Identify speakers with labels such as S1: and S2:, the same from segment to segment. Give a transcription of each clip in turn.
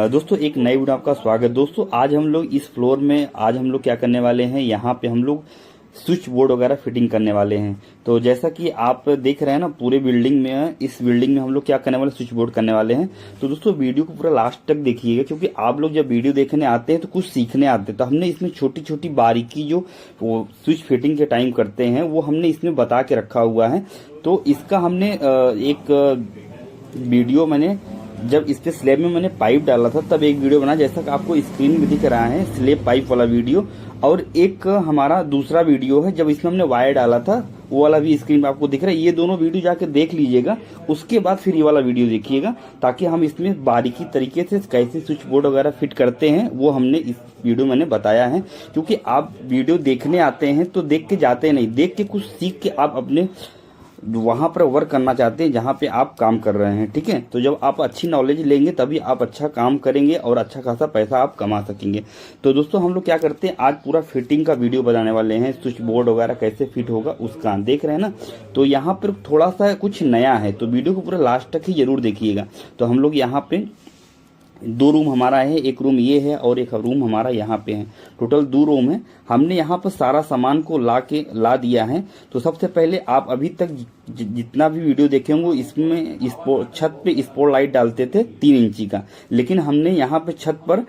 S1: दोस्तों एक नई वीडियो आपका स्वागत। दोस्तों आज हम लोग इस फ्लोर में क्या करने वाले हैं, यहाँ पे हम लोग स्विच बोर्ड वगैरह फिटिंग करने वाले हैं। तो जैसा कि आप देख रहे हैं ना, पूरे बिल्डिंग में, इस बिल्डिंग में हम लोग क्या करने वाले, स्विच बोर्ड करने वाले हैं। तो दोस्तों वीडियो को पूरा लास्ट तक देखिएगा, क्योंकि आप लोग जब वीडियो देखने आते हैं तो कुछ सीखने आते हैं। तो हमने इसमें छोटी छोटी बारीकी जो वो स्विच फिटिंग के टाइम करते हैं वो हमने इसमें बता के रखा हुआ है। तो इसका हमने एक वीडियो मैंने जब इस पे स्लैब में मैंने पाइप डाला था तब एक वीडियो बना, जैसा कि आपको स्क्रीन में दिख रहा है स्लैब पाइप वाला वीडियो। और एक हमारा दूसरा वीडियो है जब इसमें हमने वायर डाला था, वो वाला भी स्क्रीन पे आपको दिख रहा है। ये दोनों वीडियो जाके देख लीजिएगा, उसके बाद फिर ये वाला वीडियो देखिएगा, ताकि हम इसमें बारीकी तरीके से कैसे स्विच बोर्ड वगैरह फिट करते हैं वो हमने इस वीडियो मैंने बताया है। क्योंकि आप वीडियो देखने आते हैं तो देख के जाते नहीं, देख के कुछ सीख के आप अपने वहां पर वर्क करना चाहते हैं जहां पे आप काम कर रहे हैं। ठीक है, तो जब आप अच्छी नॉलेज लेंगे तभी आप अच्छा काम करेंगे और अच्छा खासा पैसा आप कमा सकेंगे। तो दोस्तों हम लोग क्या करते हैं, आज पूरा फिटिंग का वीडियो बनाने वाले हैं, स्विच बोर्ड वगैरह कैसे फिट होगा उसका देख रहे हैं ना। तो यहाँ पर थोड़ा सा कुछ नया है, तो वीडियो को पूरा लास्ट तक ही जरूर देखिएगा। तो हम लोग यहाँ पे 2 रूम हमारा है, एक रूम ये है और एक रूम हमारा यहाँ पे है। टोटल 2 रूम है। हमने यहाँ पर सारा सामान को ला दिया है। तो सबसे पहले आप अभी तक जितना भी वीडियो देखे होंगे, इसमें छत पे स्पॉट लाइट डालते थे 3 इंची का, लेकिन हमने यहाँ पे छत पर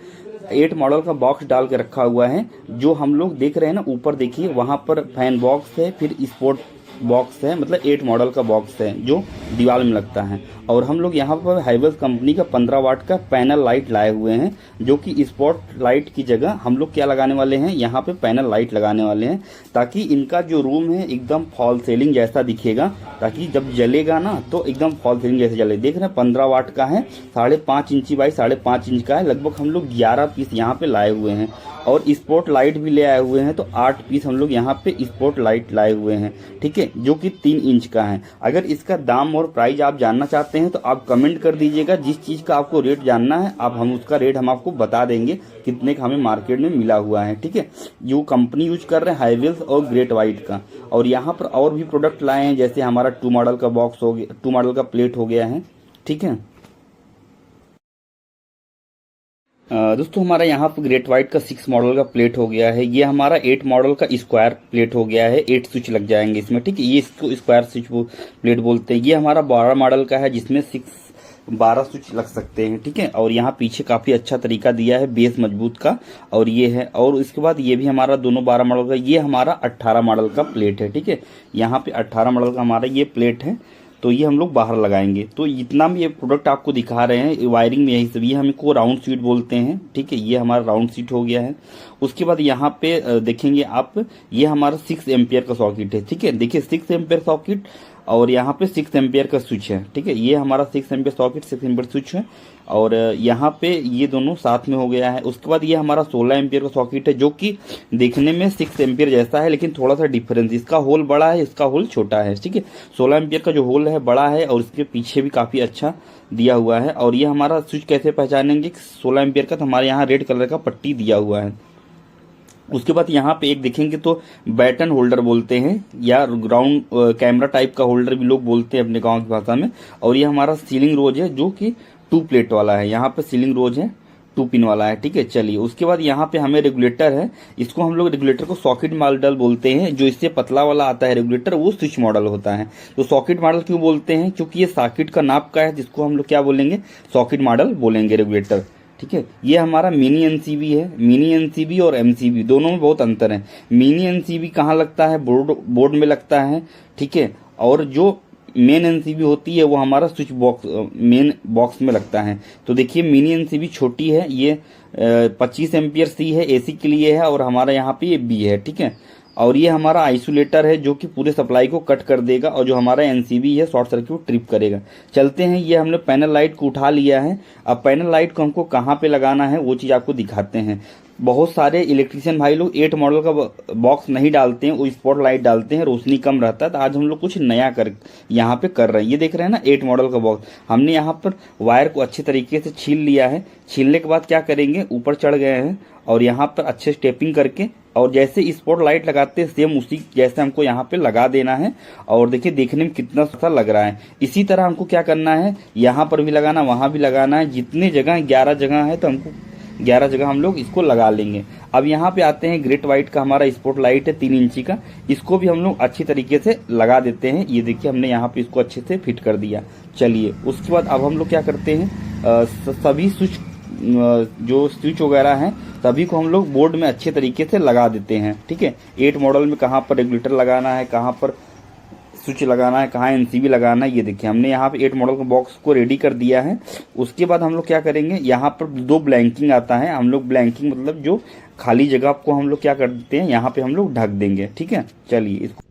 S1: 8 मॉडल का बॉक्स डाल के रखा हुआ है। जो हम लोग देख रहे हैं ना, ऊपर देखिए वहां पर फैन बॉक्स है, फिर स्पॉट बॉक्स है, मतलब 8 मॉडल का बॉक्स है जो दीवार में लगता है। और हम लोग यहाँ पर हाइवेल्स कंपनी का 15 वाट का पैनल लाइट लाए हुए हैं, जो कि स्पॉट लाइट की जगह हम लोग क्या लगाने वाले हैं, यहाँ पे पैनल लाइट लगाने वाले हैं, ताकि इनका जो रूम है एकदम फॉल सीलिंग जैसा दिखेगा, ताकि जब जलेगा ना तो एकदम फॉल सीलिंग जैसे जले। देख रहे हैं 15 वाट का है, 5.5 इंची बाई 5.5 इंच का है। लगभग हम लोग 11 पीस यहाँ पे लाए हुए हैं, और स्पॉट लाइट भी ले आए हुए हैं। तो 8 पीस हम लोग यहाँ पे स्पॉट लाइट लाए हुए हैं, ठीक है, जो कि 3 इंच का है। अगर इसका दाम और प्राइस आप जानना चाहते हैं तो आप कमेंट कर दीजिएगा। जिस चीज का आपको रेट जानना है हम उसका रेट हम आपको बता देंगे कितने का हमें मार्केट में मिला हुआ है। ठीक है, जो कंपनी यूज कर रहे हैं हाईवेल्स और ग्रेट वाइट का। और यहाँ पर और भी प्रोडक्ट लाए हैं, जैसे हमारा 2 मॉडल का बॉक्स हो गया, 2 मॉडल का प्लेट हो गया है। ठीक है दोस्तों, हमारा यहाँ पर ग्रेट वाइट का 6 मॉडल का प्लेट हो गया है। ये हमारा 8 मॉडल का स्क्वायर प्लेट हो गया है। 8 स्विच लग जाएंगे इसमें। ठीक है, ये इसको स्क्वायर स्विच प्लेट बोलते हैं। ये हमारा 12 मॉडल का है, जिसमें 12 स्विच लग सकते हैं। ठीक है, और यहाँ पीछे काफी अच्छा तरीका दिया है, बेस मजबूत का। और ये है, और इसके बाद ये भी हमारा दोनों 12 मॉडल का। ये हमारा 18 मॉडल का प्लेट है। ठीक है, यहाँ पे 18 मॉडल का हमारा ये प्लेट है। तो ये हम लोग बाहर लगाएंगे। तो जितना भी ये प्रोडक्ट आपको दिखा रहे हैं वायरिंग में यही सब, ये हमको राउंड सीट बोलते हैं। ठीक है, ये हमारा राउंड सीट हो गया है। उसके बाद यहाँ पे देखेंगे आप, ये हमारा 6 एम्पियर का सॉकेट है। ठीक है, देखिए 6 एम्पियर सॉकेट, और यहाँ पे 6 एम्पियर का स्विच है। ठीक है, ये हमारा 6 एम्पियर सॉकेट, 6 एम्पियर स्विच है। और यहाँ पे ये दोनों साथ में हो गया है। उसके बाद ये हमारा 16 एम्पियर का सॉकेट है, जो कि देखने में 6 एम्पियर जैसा है, लेकिन थोड़ा सा डिफरेंस, इसका होल बड़ा है, इसका होल छोटा है। ठीक है, 16 एम्पियर का जो होल है बड़ा है, और इसके पीछे भी काफी अच्छा दिया हुआ है। और ये हमारा स्विच कैसे पहचानेंगे 16 एम्पियर का, तो हमारे यहाँ रेड कलर का पट्टी दिया हुआ है। उसके बाद यहाँ पे एक देखेंगे तो बैटन होल्डर बोलते हैं, या ग्राउंड कैमरा टाइप का होल्डर भी लोग बोलते हैं अपने गांव की भाषा में। और ये हमारा सीलिंग रोज है, जो कि 2 प्लेट वाला है। यहाँ पे सीलिंग रोज है, 2 पिन वाला है। ठीक है, चलिए उसके बाद यहाँ पे हमें रेगुलेटर है। इसको हम लोग रेगुलेटर को सॉकेट मॉडल बोलते हैं। जो इससे पतला वाला आता है रेगुलेटर, वो स्विच मॉडल होता है। तो सॉकेट मॉडल क्यों बोलते हैं, क्योंकि ये सॉकेट का नाप का है, जिसको हम लोग क्या बोलेंगे, सॉकेट मॉडल बोलेंगे रेगुलेटर। ठीक है, ये हमारा मिनी एनसीबी है। मिनी एनसीबी और एमसीबी दोनों में बहुत अंतर है। मिनी एनसीबी कहाँ लगता है, बोर्ड में लगता है। ठीक है, और जो मेन एनसीबी होती है वो हमारा स्विच बॉक्स मेन बॉक्स में लगता है। तो देखिए मिनी एनसीबी छोटी है, ये 25 एम्पियर सी है, एसी के लिए है, और हमारा यहाँ पे ये बी है। ठीक है, और ये हमारा आइसोलेटर है जो कि पूरे सप्लाई को कट कर देगा, और जो हमारा एनसीबी है शॉर्ट सर्किट ट्रिप करेगा। चलते हैं, ये हमने पैनल लाइट को उठा लिया है। अब पैनल लाइट को हमको कहाँ पे लगाना है वो चीज़ आपको दिखाते हैं। बहुत सारे इलेक्ट्रिशियन भाई लोग 8 मॉडल का बॉक्स नहीं डालते हैं, वो स्पॉट लाइट डालते हैं, रोशनी कम रहता है। तो आज हम लोग कुछ नया यहाँ पे कर रहे हैं। ये देख रहे हैं ना 8 मॉडल का बॉक्स। हमने यहाँ पर वायर को अच्छे तरीके से छील लिया है। छीलने के बाद क्या करेंगे, ऊपर चढ़ गए हैं और यहाँ पर अच्छे स्टेपिंग करके, और जैसे स्पॉट लाइट लगाते हैं सेम उसी जैसे हमको यहाँ पे लगा देना है। और देखिए देखने में कितना अच्छा लग रहा है। इसी तरह हमको क्या करना है, यहाँ पर भी लगाना, वहाँ भी लगाना है। जितने जगह 11 जगह है तो हमको 11 जगह हम लोग इसको लगा लेंगे। अब यहाँ पे आते हैं, ग्रेट वाइट का हमारा स्पॉट लाइट है 3 इंची का, इसको भी हम लोग अच्छी तरीके से लगा देते हैं। ये देखिए हमने यहाँ पे इसको अच्छे से फिट कर दिया। चलिए उसके बाद अब हम लोग क्या करते हैं, सभी स्विच जो स्विच वगैरह हैं सभी को हम लोग बोर्ड में अच्छे तरीके से लगा देते हैं। ठीक है, 8 मॉडल में कहाँ पर रेगुलेटर लगाना है, कहाँ पर स्विच लगाना है, कहाँ एनसीबी लगाना है, ये देखिए हमने यहाँ पे 8 मॉडल के बॉक्स को रेडी कर दिया है। उसके बाद हम लोग क्या करेंगे, यहाँ पर 2 ब्लैंकिंग आता है। हम लोग ब्लैंकिंग मतलब जो खाली जगह को हम लोग क्या कर देते हैं, यहाँ पे हम लोग ढक देंगे। ठीक है, चलिए इसको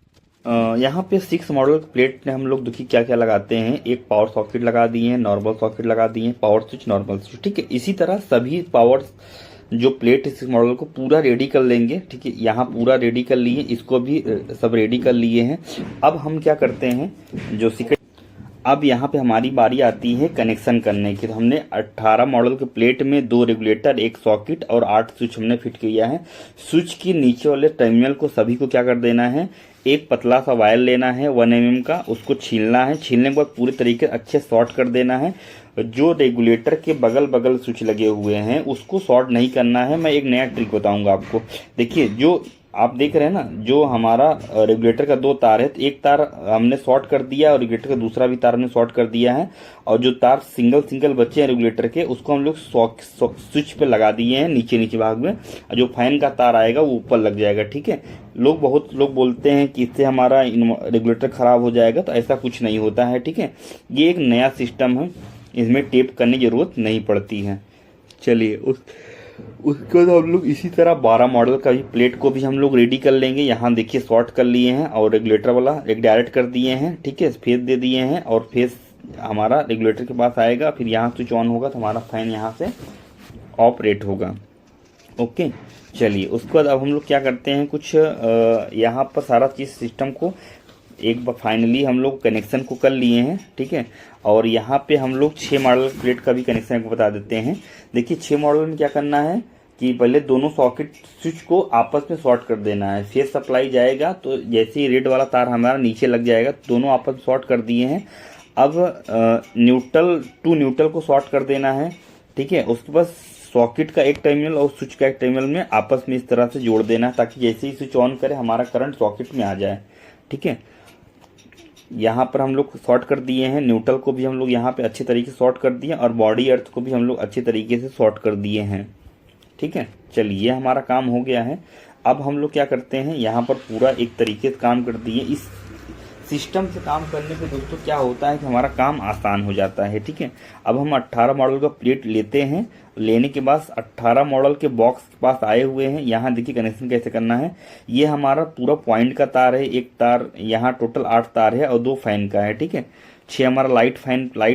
S1: यहाँ पे 6 मॉडल प्लेट में हम लोग देखिए क्या क्या लगाते हैं। एक पावर सॉकेट लगा दिए हैं, नॉर्मल सॉकेट लगा दिए हैं, पावर स्विच, नॉर्मल स्विच। ठीक है, इसी तरह सभी पावर जो प्लेट इस मॉडल को पूरा रेडी कर लेंगे। ठीक है, यहाँ पूरा रेडी कर लिए, इसको भी सब रेडी कर लिए हैं। अब हम क्या करते हैं, जो सीक्रेट, अब यहाँ पे हमारी बारी आती है कनेक्शन करने की। तो हमने 18 मॉडल के प्लेट में 2 रेगुलेटर, 1 सॉकेट और 8 स्विच हमने फिट किया है। स्विच के नीचे वाले टर्मिनल को सभी को क्या कर देना है, एक पतला सा वायर लेना है 1 mm का, उसको छीलना है। छीलने के बाद पूरे तरीके अच्छे शॉर्ट कर देना है। जो रेगुलेटर के बगल बगल स्विच लगे हुए हैं उसको शॉर्ट नहीं करना है। मैं एक नया ट्रिक बताऊंगा आपको। देखिए जो आप देख रहे हैं ना, जो हमारा रेगुलेटर का 2 तार है, तो एक तार हमने शॉर्ट कर दिया और रेगुलेटर का दूसरा भी तार हमने शॉर्ट कर दिया है। और जो तार सिंगल बचे हैं रेगुलेटर के, उसको हम लोग स्विच पे लगा दिए हैं नीचे भाग में। जो फैन का तार आएगा वो ऊपर लग जाएगा। ठीक है, बहुत लोग बोलते हैं कि इससे हमारा रेगुलेटर खराब हो जाएगा, तो ऐसा कुछ नहीं होता है। ठीक है, ये एक नया सिस्टम है, इसमें टेप करने की जरूरत नहीं पड़ती है। चलिए उसके बाद हम लोग इसी तरह 12 मॉडल का भी प्लेट को भी हम लोग रेडी कर लेंगे। यहाँ देखिए शॉर्ट कर लिए हैं और रेगुलेटर वाला एक डायरेक्ट कर दिए हैं। ठीक है, फेस दे दिए हैं और फेस हमारा रेगुलेटर के पास आएगा। फिर यहाँ स्विच ऑन होगा तो हमारा फैन यहाँ से ऑपरेट होगा। ओके, चलिए उसके बाद अब हम लोग क्या करते हैं, कुछ यहाँ पर सारा चीज़ सिस्टम को एक बार फाइनली हम लोग कनेक्शन को कर लिए हैं। ठीक है, और यहाँ पे हम लोग 6 मॉडल प्लेट का भी कनेक्शन को बता देते हैं। देखिए 6 मॉडल में क्या करना है कि पहले दोनों सॉकेट स्विच को आपस में शॉर्ट कर देना है। फेस सप्लाई जाएगा तो जैसे ही रेड वाला तार हमारा नीचे लग जाएगा, दोनों आपस में शॉर्ट कर दिए हैं। अब न्यूट्रल टू न्यूट्रल को शॉर्ट कर देना है। ठीक है, उसके बाद सॉकेट का एक टर्मिनल और स्विच का एक टर्मिनल में आपस में इस तरह से जोड़ देना है, ताकि जैसे ही स्विच ऑन करे हमारा करंट सॉकेट में आ जाए। ठीक है, यहाँ पर हम लोग शॉर्ट कर दिए हैं। न्यूट्रल को भी हम लोग यहाँ पे अच्छे तरीके से शॉर्ट कर दिए और बॉडी अर्थ को भी हम लोग अच्छे तरीके से शॉर्ट कर दिए हैं। ठीक है, चलिए ये हमारा काम हो गया है। अब हम लोग क्या करते हैं, यहाँ पर पूरा एक तरीके से काम कर दिए। इस सिस्टम से काम करने पे दोस्तों क्या होता है कि हमारा काम आसान हो जाता है। ठीक है, अब हम 18 मॉडल का प्लेट लेते हैं। लेने के बाद 18 मॉडल के बॉक्स के पास आए हुए हैं। यहाँ देखिए कनेक्शन कैसे करना है। ये हमारा पूरा पॉइंट का तार है, एक तार यहाँ टोटल 8 तार है और 2 फैन का है। ठीक है, 6 हमारा लाइट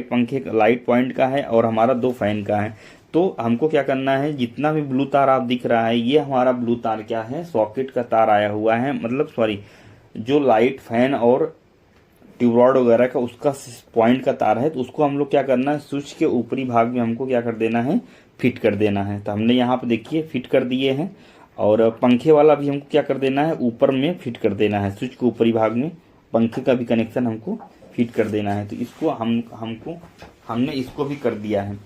S1: पंखे लाइट पॉइंट का है और हमारा 2 फैन का है। तो हमको क्या करना है, जितना भी ब्लू तार आप दिख रहा है, ये हमारा ब्लू तार क्या है, सॉकेट का तार आया हुआ है। मतलब सॉरी, जो लाइट फैन और ट्यूब रॉड वगैरह का उसका पॉइंट का तार है। तो उसको हम लोग क्या करना है, स्विच के ऊपरी भाग में हमको क्या कर देना है, फिट कर देना है। तो हमने यहाँ पे देखिए फिट कर दिए हैं। और पंखे वाला भी हमको क्या कर देना है, ऊपर में फिट कर देना है। स्विच के ऊपरी भाग में पंखे का भी कनेक्शन हमको फिट कर देना है। तो इसको हमने इसको भी कर दिया है।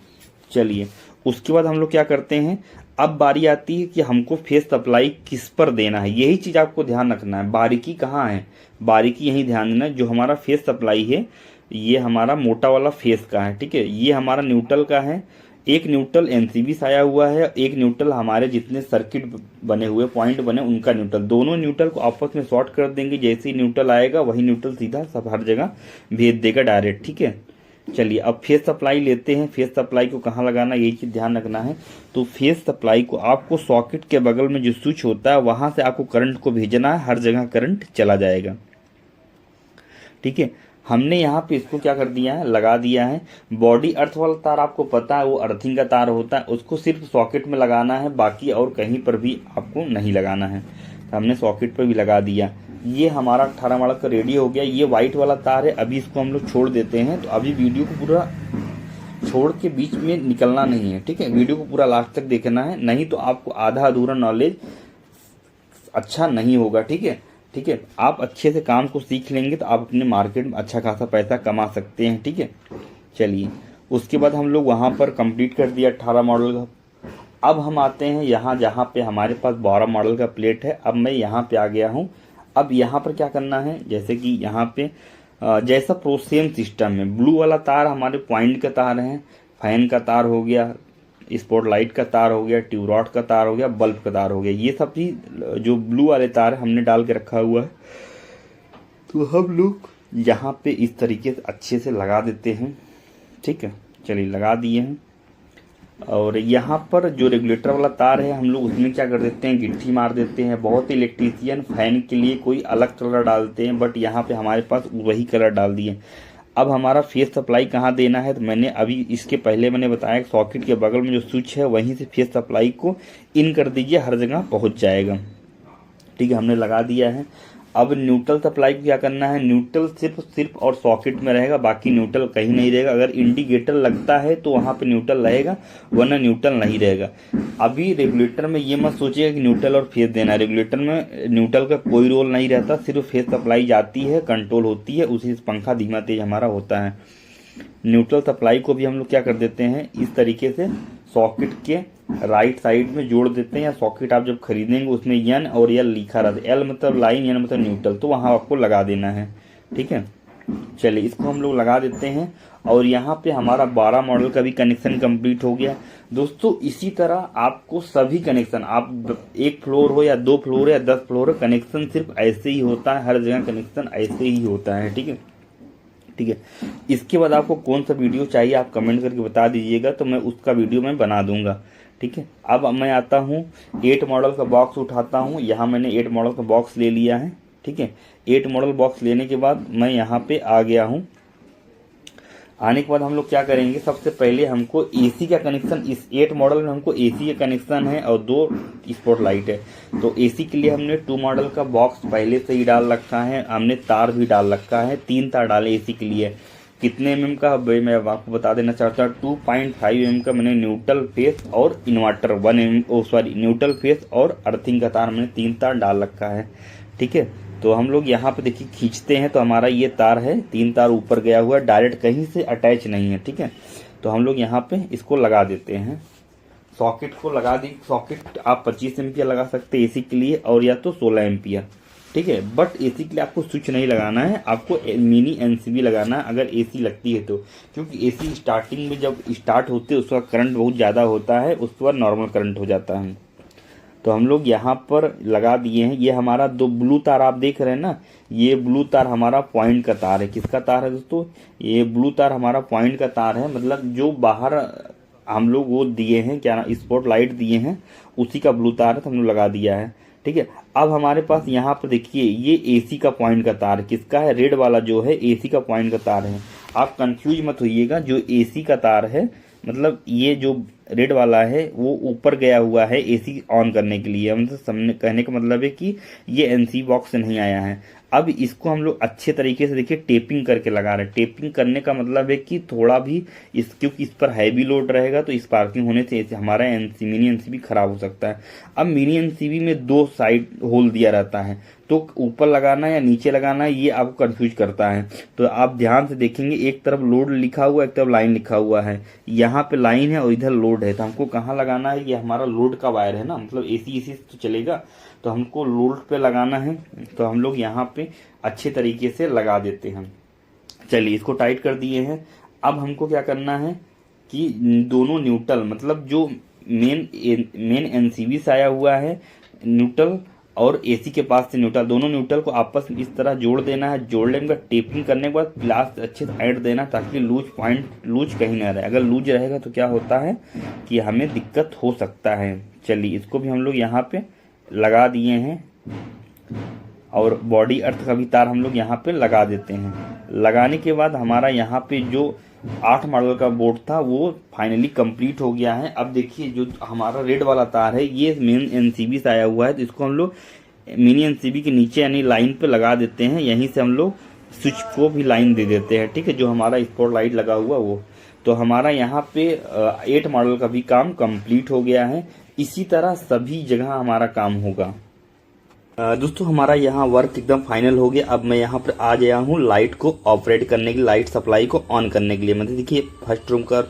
S1: चलिए उसके बाद हम लोग क्या करते हैं, अब बारी आती है कि हमको फेस सप्लाई किस पर देना है। यही चीज़ आपको ध्यान रखना है। बारीकी कहाँ है, बारीकी यही ध्यान देना है। जो हमारा फेस सप्लाई है ये हमारा मोटा वाला फेस का है। ठीक है, ये हमारा न्यूट्रल का है। एक न्यूट्रल एनसीबी से आया हुआ है, एक न्यूट्रल हमारे जितने सर्किट बने हुए पॉइंट बने उनका न्यूट्रल। दोनों न्यूट्रल को आपस में शॉर्ट कर देंगे। जैसे ही न्यूट्रल आएगा वही न्यूट्रल सीधा सब हर जगह भेज देगा डायरेक्ट। ठीक है, चलिए अब फेस सप्लाई लेते हैं। फेस सप्लाई को कहाँ लगाना, यही चीज ध्यान रखना है। तो फेस सप्लाई को आपको सॉकेट के बगल में जो स्विच होता है वहां से आपको करंट को भेजना है, हर जगह करंट चला जाएगा। ठीक है, हमने यहाँ पे इसको क्या कर दिया है, लगा दिया है। बॉडी अर्थ वाला तार आपको पता है वो अर्थिंग का तार होता है, उसको सिर्फ सॉकेट में लगाना है, बाकी और कहीं पर भी आपको नहीं लगाना है। तो हमने सॉकेट पर भी लगा दिया। ये हमारा 18 मॉडल का रेडी हो गया। ये व्हाइट वाला तार है, अभी इसको हम लोग छोड़ देते हैं। तो अभी वीडियो को पूरा छोड़ के बीच में निकलना नहीं है, ठीक है, वीडियो को पूरा लास्ट तक देखना है, नहीं तो आपको आधा अधूरा नॉलेज अच्छा नहीं होगा। ठीक है, ठीक है, आप अच्छे से काम को सीख लेंगे तो आप अपने मार्केट में अच्छा खासा पैसा कमा सकते हैं। ठीक है, चलिए उसके बाद हम लोग वहाँ पर कंप्लीट कर दिया 18 मॉडल का। अब हम आते हैं यहाँ जहाँ पे हमारे पास 12 मॉडल का प्लेट है। अब मैं यहाँ पे आ गया हूँ। अब यहाँ पर क्या करना है, जैसे कि यहाँ पे जैसा सेम सिस्टम में ब्लू वाला तार हमारे पॉइंट का तार है, फैन का तार हो गया, स्पॉट लाइट का तार हो गया, ट्यूब रॉड का तार हो गया, बल्ब का तार हो गया, ये सब भी जो ब्लू वाले तार हमने डाल के रखा हुआ है। तो हम लोग यहाँ पे इस तरीके से अच्छे से लगा देते हैं। ठीक है, चलिए लगा दिए हैं। और यहाँ पर जो रेगुलेटर वाला तार है हम लोग उसमें क्या कर देते हैं, गिट्टी मार देते हैं। बहुत इलेक्ट्रीशियन फैन के लिए कोई अलग कलर डालते हैं, बट यहाँ पे हमारे पास वही कलर डाल दिए। अब हमारा फेस सप्लाई कहाँ देना है, तो मैंने अभी इसके पहले मैंने बताया सॉकेट के बगल में जो स्विच है वहीं से फेस सप्लाई को इन कर दीजिए, हर जगह पहुँच जाएगा। ठीक है, हमने लगा दिया है। अब न्यूट्रल सप्लाई को क्या करना है, न्यूट्रल सिर्फ और सॉकेट में रहेगा, बाकी न्यूट्रल कहीं नहीं रहेगा। अगर इंडिकेटर लगता है तो वहां पे न्यूट्रल रहेगा, वरना न्यूट्रल नहीं रहेगा। अभी रेगुलेटर में ये मत सोचिएगा कि न्यूट्रल और फेस देना है, रेगुलेटर में न्यूट्रल का कोई रोल नहीं रहता, सिर्फ फेस सप्लाई जाती है, कंट्रोल होती है, उसी से पंखा धीमा तेज हमारा होता है। न्यूट्रल सप्लाई को भी हम लोग क्या कर देते हैं, इस तरीके से सॉकेट के राइट साइड में जोड़ देते हैं। या सॉकेट आप जब खरीदेंगे उसमें एन और एल लिखा रहता है, एल मतलब लाइन, एन मतलब न्यूट्रल, तो वहां आपको लगा देना है। ठीक है, चलिए इसको हम लोग लगा देते हैं। और यहाँ पे हमारा 12 मॉडल का भी कनेक्शन कंप्लीट हो गया। दोस्तों इसी तरह आपको सभी कनेक्शन, आप 1 फ्लोर हो या 2 फ्लोर या 10 फ्लोर हो, कनेक्शन सिर्फ ऐसे ही होता है, हर जगह कनेक्शन ऐसे ही होता है। ठीक है, ठीक है। इसके बाद आपको कौन सा वीडियो चाहिए आप कमेंट करके बता दीजिएगा, तो मैं उसका वीडियो मैं बना दूंगा। ठीक है, अब मैं आता हूँ 8 मॉडल का बॉक्स उठाता हूँ। यहाँ मैंने 8 मॉडल का बॉक्स ले लिया है। ठीक है, 8 मॉडल बॉक्स लेने के बाद मैं यहाँ पे आ गया हूँ। आने के बाद हम लोग क्या करेंगे, सबसे पहले हमको एसी का कनेक्शन, इस 8 मॉडल में हमको एसी का कनेक्शन है और 2 स्पॉट लाइट है। तो एसी के लिए हमने 2 मॉडल का बॉक्स पहले से ही डाल रखा है, हमने तार भी डाल रखा है, 3 तार डाले एसी के लिए। कितने mm का भाई मैं आपको बता देना चाहता हूँ, 2.5 mm का मैंने न्यूट्रल फेस और इन्वर्टर न्यूट्रल फेस और अर्थिंग का तार मैंने 3 तार डाल रखा है। ठीक है, तो हम लोग यहाँ पे देखिए खींचते हैं तो हमारा ये तार है, 3 तार ऊपर गया हुआ है, डायरेक्ट कहीं से अटैच नहीं है। ठीक है, तो हम लोग यहाँ पे इसको लगा देते हैं, सॉकेट को लगा दी। सॉकेट आप 25 एम्पियर लगा सकते हैं एसी के लिए, और या तो 16 एम्पियर। ठीक है, बट एसी के लिए आपको स्विच नहीं लगाना है, आपको मिनी एनसीबी लगाना है अगर एसी लगती है तो, क्योंकि एसी स्टार्टिंग में जब स्टार्ट होते हैं उसका करंट बहुत ज़्यादा होता है, उस पर नॉर्मल करंट हो जाता है। तो हम लोग यहाँ पर लगा दिए हैं। ये हमारा 2 ब्लू तार आप देख रहे हैं ना, ये ब्लू तार हमारा पॉइंट का तार है। किसका तार है दोस्तों, ये ब्लू तार हमारा पॉइंट का तार है, मतलब जो बाहर हम लोग वो दिए हैं, क्या ना स्पॉट लाइट दिए हैं, उसी का ब्लू तार है, तो हम लोग लगा दिया है। ठीक है, अब हमारे पास यहाँ पर देखिए ये एसी का पॉइंट का तार किसका है, रेड वाला जो है एसी का पॉइंट का तार है। आप कंफ्यूज मत होइएगा, जो एसी का तार है मतलब ये जो रेड वाला है वो ऊपर गया हुआ है एसी ऑन करने के लिए, मतलब कहने का मतलब है कि ये एनसी बॉक्स से नहीं आया है। अब इसको हम लोग अच्छे तरीके से देखिए टेपिंग करके लगा रहे हैं। टेपिंग करने का मतलब है कि थोड़ा भी क्योंकि इस पर हैवी लोड रहेगा तो स्पार्किंग होने से हमारा मिनी एनसीबी खराब हो सकता है। अब मिनी एनसीबी में 2 साइड होल दिया रहता है, तो ऊपर लगाना या नीचे लगाना ये आपको कंफ्यूज करता है। तो आप ध्यान से देखेंगे, एक तरफ लोड लिखा हुआ है, एक तरफ लाइन लिखा हुआ है, यहाँ पे लाइन है और इधर लोड है। तो हमको कहाँ लगाना है, ये हमारा लोड का वायर है ना, मतलब एसी तो चलेगा, तो हमको लोड पे लगाना है। तो हम लोग यहाँ पे अच्छे तरीके से लगा देते हैं। चलिए इसको टाइट कर दिए हैं। अब हमको क्या करना है कि दोनों न्यूट्रल, मतलब जो मेन एनसीबी से आया हुआ है न्यूट्रल और एसी के पास से न्यूट्रल, दोनों न्यूट्रल को आपस में इस तरह जोड़ देना है। जोड़ लेने के बाद टेपिंग करने के बाद प्लास अच्छे से ऐड देना ताकि लूज कहीं ना रहे। अगर लूज रहेगा तो क्या होता है कि हमें दिक्कत हो सकता है। चलिए इसको भी हम लोग यहाँ पे लगा दिए हैं और बॉडी अर्थ का भी तार हम लोग यहाँ पे लगा देते हैं। लगाने के बाद हमारा यहाँ पे जो 8 मॉडल का बोर्ड था वो फाइनली कंप्लीट हो गया है। अब देखिए जो हमारा रेड वाला तार है ये मेन एनसीबी से आया हुआ है, तो इसको हम लोग मिनी एनसीबी के नीचे यानी लाइन पे लगा देते हैं। यहीं से हम लोग स्विच को भी लाइन दे देते हैं, ठीक है, जो हमारा स्पॉट लाइट लगा हुआ वो। तो हमारा यहाँ पे 8 मॉडल का भी काम कंप्लीट हो गया है। इसी तरह सभी जगह हमारा काम होगा। दोस्तों हमारा यहाँ वर्क एकदम फाइनल हो गया। अब मैं यहाँ पर आ गया हूँ लाइट को ऑपरेट करने के लिए, लाइट सप्लाई को ऑन करने के लिए। मतलब देखिए फर्स्ट रूम का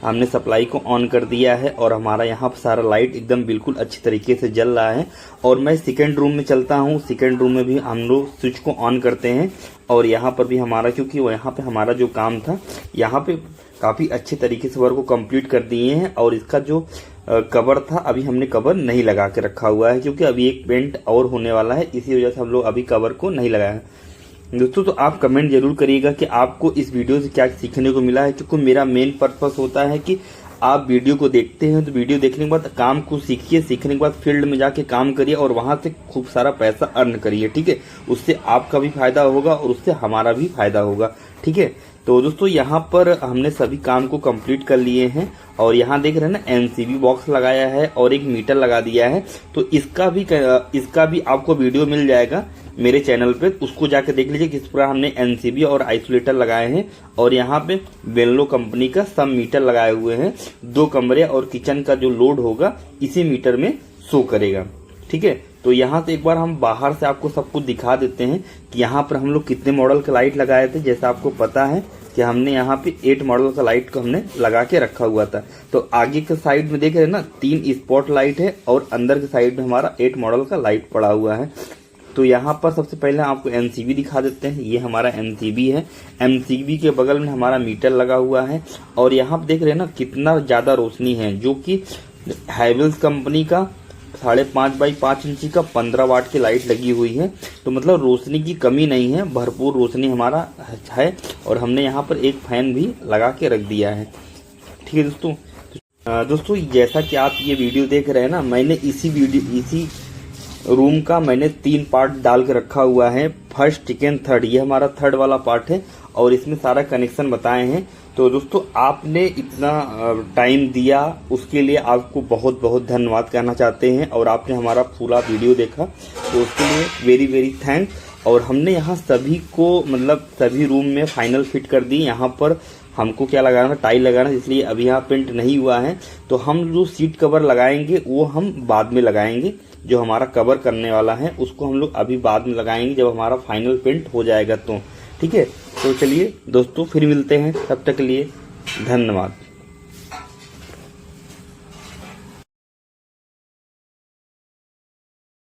S1: हमने सप्लाई को ऑन कर दिया है और हमारा यहाँ पर सारा लाइट एकदम बिल्कुल अच्छी तरीके से जल रहा है। और मैं सेकेंड रूम में चलता हूँ। सेकेंड रूम में भी हम लोग स्विच को ऑन करते हैं और यहाँ पर भी हमारा, क्योंकि यहाँ पे हमारा जो काम था यहाँ पे काफी अच्छे तरीके से वर्क को कंप्लीट कर दिए हैं। और इसका जो कवर था अभी हमने कवर नहीं लगा के रखा हुआ है, क्योंकि अभी एक पेंट और होने वाला है, इसी वजह से हम लोग अभी कवर को नहीं लगाया है। दोस्तों तो आप कमेंट जरूर करिएगा कि आपको इस वीडियो से क्या सीखने को मिला है, क्योंकि मेरा मेन पर्पस होता है कि आप वीडियो को देखते हैं तो वीडियो देखने के बाद काम को सीखिए, सीखने के बाद फील्ड में जाके काम करिए और वहां से खूब सारा पैसा अर्न करिए, ठीक है। उससे आपका भी फायदा होगा और उससे हमारा भी फायदा होगा, ठीक है। तो दोस्तों यहाँ पर हमने सभी काम को कंप्लीट कर लिए हैं और यहाँ देख रहे हैं ना एनसीबी बॉक्स लगाया है और एक मीटर लगा दिया है। तो इसका भी आपको वीडियो मिल जाएगा मेरे चैनल पे, उसको जाके देख लीजिए किस प्रकार हमने एनसीबी और आइसोलेटर लगाए हैं। और यहाँ पे बेल्लो कंपनी का सब मीटर लगाए हुए हैं। 2 कमरे और किचन का जो लोड होगा इसी मीटर में शो करेगा, ठीक है। तो यहाँ से एक बार हम बाहर से आपको सब कुछ दिखा देते हैं कि यहाँ पर हम लोग कितने मॉडल का लाइट लगाए थे। जैसा आपको पता है कि हमने यहाँ पे 8 मॉडल का लाइट को हमने लगा के रखा हुआ था। तो आगे के साइड में देख रहे हैं ना 3 स्पॉट लाइट है और अंदर के साइड में हमारा 8 मॉडल का लाइट पड़ा हुआ है। तो यहाँ पर सबसे पहले आपको एनसीबी दिखा देते हैं। ये हमारा एनसीबी है। एनसीबी के बगल में हमारा मीटर लगा हुआ है और यहाँ पर देख रहे हैं ना कितना ज्यादा रोशनी है, जो कि हैवेल्स कंपनी का 5.5 बाई 5 इंची का 15 वाट की लाइट लगी हुई है। तो मतलब रोशनी की कमी नहीं है, भरपूर रोशनी हमारा है। और हमने यहाँ पर एक फैन भी लगा के रख दिया है, ठीक है दोस्तों। जैसा कि आप ये वीडियो देख रहे हैं ना, मैंने इसी रूम का मैंने 3 पार्ट डाल के रखा हुआ है, फर्स्ट, सेकेंड, थर्ड। ये हमारा थर्ड वाला पार्ट है और इसमें सारा कनेक्शन बताए हैं। तो दोस्तों आपने इतना टाइम दिया उसके लिए आपको बहुत बहुत धन्यवाद कहना चाहते हैं। और आपने हमारा पूरा वीडियो देखा तो उसके लिए वेरी वेरी थैंक्स। और हमने यहाँ सभी को मतलब सभी रूम में फाइनल फिट कर दी। यहाँ पर हमको क्या लगाना, टाइल लगाना, इसलिए अभी यहाँ पेंट नहीं हुआ है। तो हम जो सीट कवर लगाएंगे वो हम बाद में लगाएंगे। जो हमारा कवर करने वाला है उसको हम लोग अभी बाद में लगाएंगे जब हमारा फाइनल पेंट हो जाएगा तो, ठीक है। तो चलिए दोस्तों फिर मिलते हैं, तब तक के लिए धन्यवाद।